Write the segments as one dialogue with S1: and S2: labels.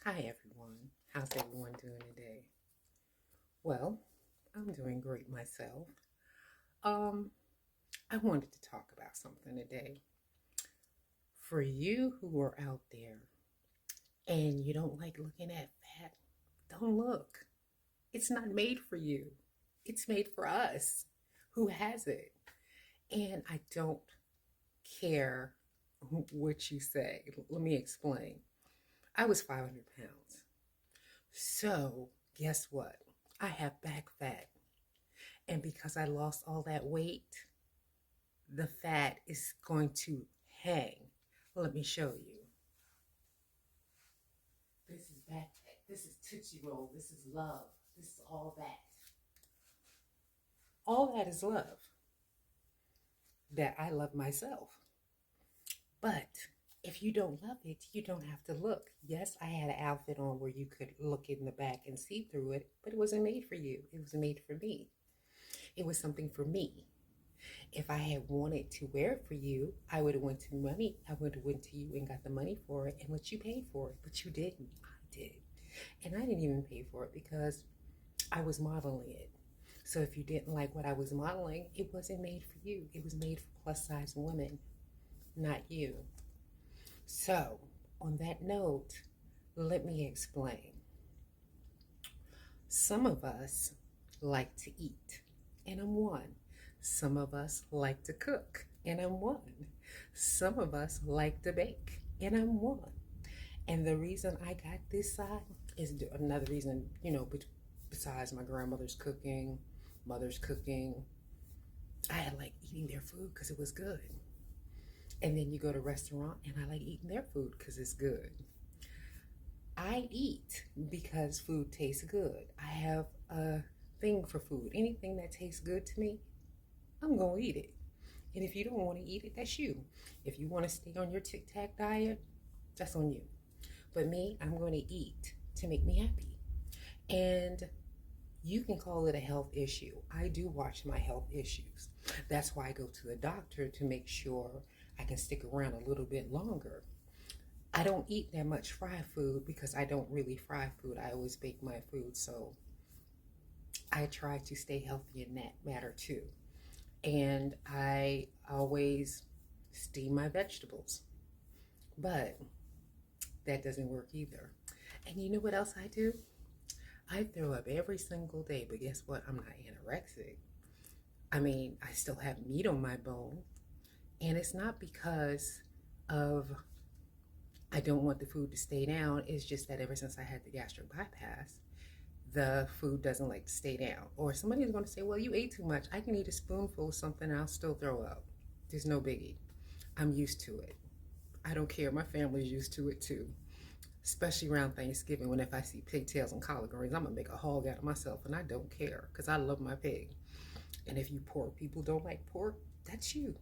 S1: Hi everyone. How's everyone doing today? Well, I'm doing great myself. Um, I wanted to talk about something today. For you who are out there and you don't like looking at fat, don't look. It's not made for you. It's made for us. Who has it? And I don't care what you say. Let me explain. I was 500 pounds. So, guess what? I have back fat. And because I lost all that weight, the fat is going to hang. Let me show you. This is back fat. This is Tootsie Roll. This is love. This is all that. All that is love. That I love myself. But if you don't love it, you don't have to look. Yes, I had an outfit on where you could look in the back and see through it, but it wasn't made for you. It was made for me. It was something for me. If I had wanted to wear it for you, I would have went to money. I would have went to you and got the money for it and let you pay for it. But you didn't. I did. And I didn't even pay for it because I was modeling it. So if you didn't like what I was modeling, it wasn't made for you. It was made for plus size women, not you. So on that note, let me explain. Some of us like to eat, and I'm one. Some of us like to cook, and I'm one. Some of us like to bake, and I'm one. And the reason I got this side is another reason, besides my grandmother's cooking, mother's cooking. I like eating their food because it was good. And then you go to a restaurant, and I like eating their food because it's good. I eat because food tastes good. I have a thing for food. Anything that tastes good to me, I'm going to eat it. And if you don't want to eat it, that's you. If you want to stay on your Tic Tac diet, that's on you. But me, I'm going to eat to make me happy. And you can call it a health issue. I do watch my health issues. That's why I go to the doctor to make sure I can stick around a little bit longer. I don't eat that much fried food because I don't really fry food. I always bake my food. So I try to stay healthy in that matter too. And I always steam my vegetables. But that doesn't work either. And you know what else I do? I throw up every single day, but guess what? I'm not anorexic. I mean, I still have meat on my bone. And it's not because of I don't want the food to stay down. It's just that ever since I had the gastric bypass, the food doesn't like to stay down. Or somebody's going to say, well, you ate too much. I can eat a spoonful of something and I'll still throw up. There's no biggie. I'm used to it. I don't care. My family's used to it too. Especially around Thanksgiving when if I see pigtails and collard greens, I'm going to make a hog out of myself and I don't care because I love my pig. And if you pork people don't like pork, that's you.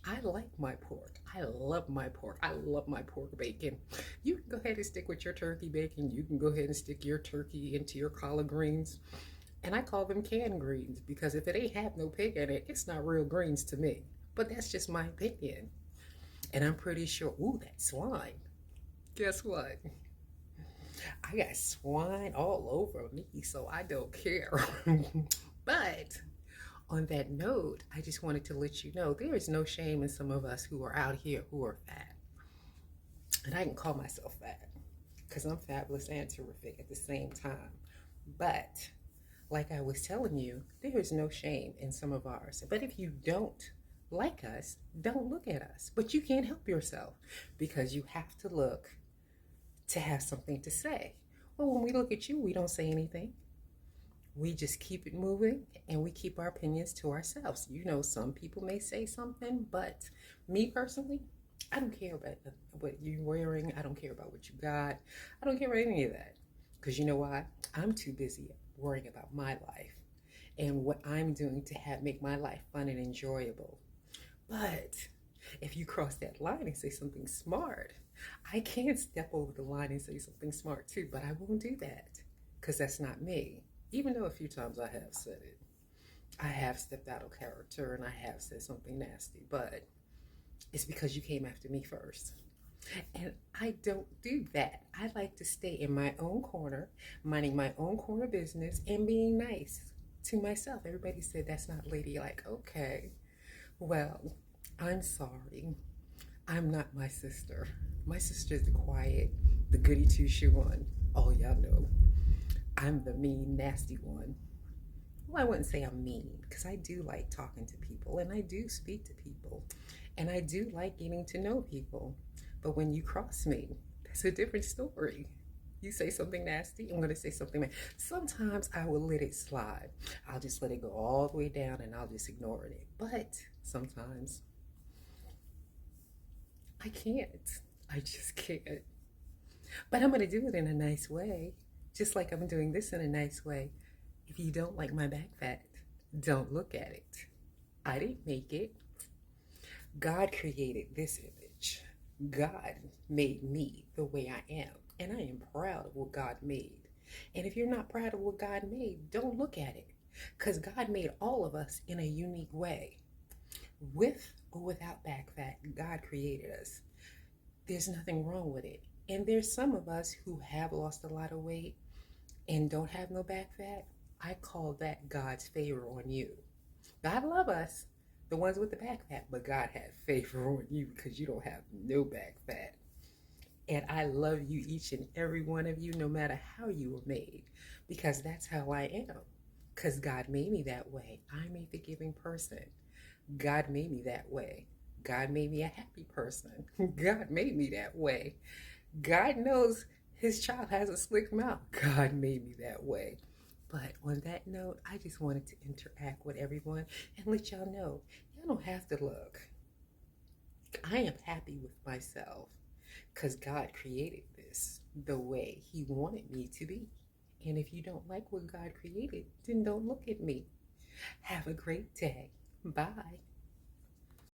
S1: I like my pork. I love my pork. I love my pork bacon. You can go ahead and stick with your turkey bacon. You can go ahead and stick your turkey into your collard greens. And I call them canned greens because if it ain't have no pig in it, it's not real greens to me. But that's just my opinion. And I'm pretty sure, ooh, that swine. Guess what? I got swine all over me, so I don't care. But on that note, I just wanted to let you know there is no shame in some of us who are out here who are fat. And I can call myself fat because I'm fabulous and terrific at the same time. But like I was telling you, there is no shame in some of ours. But if you don't like us, don't look at us. But you can't help yourself because you have to look to have something to say. Well, when we look at you, we don't say anything. We just keep it moving and we keep our opinions to ourselves. Some people may say something, but me personally, I don't care about what you're wearing. I don't care about what you got. I don't care about any of that. Because you know why? I'm too busy worrying about my life and what I'm doing to make my life fun and enjoyable. But if you cross that line and say something smart, I can step over the line and say something smart too, but I won't do that because that's not me. Even though a few times I have said it. I have stepped out of character and I have said something nasty, but it's because you came after me first. And I don't do that. I like to stay in my own corner, minding my own corner business and being nice to myself. Everybody said that's not ladylike. Okay, well, I'm sorry. I'm not my sister. My sister's the quiet, the goody two shoe one. All y'all know. I'm the mean, nasty one. Well, I wouldn't say I'm mean because I do like talking to people and I do speak to people and I do like getting to know people. But when you cross me, that's a different story. You say something nasty, I'm going to say something. Sometimes I will let it slide. I'll just let it go all the way down and I'll just ignore it. But sometimes I can't. I just can't. But I'm going to do it in a nice way, just like I'm doing this in a nice way. If you don't like my back fat, don't look at it. I didn't make it. God created this image. God made me the way I am. And I am proud of what God made. And if you're not proud of what God made, don't look at it. Because God made all of us in a unique way. With or without back fat, God created us. There's nothing wrong with it. And there's some of us who have lost a lot of weight and don't have no back fat. I call that God's favor on you. God love us, the ones with the back fat, but God had favor on you because you don't have no back fat. And I love you, each and every one of you, no matter how you were made, because that's how I am. Because God made me that way. I'm a forgiving person. God made me that way. God made me a happy person. God made me that way. God knows his child has a slick mouth. God made me that way. But on that note, I just wanted to interact with everyone and let y'all know y'all don't have to look. I am happy with myself because God created this the way he wanted me to be. And if you don't like what God created, then don't look at me. Have a great day. Bye.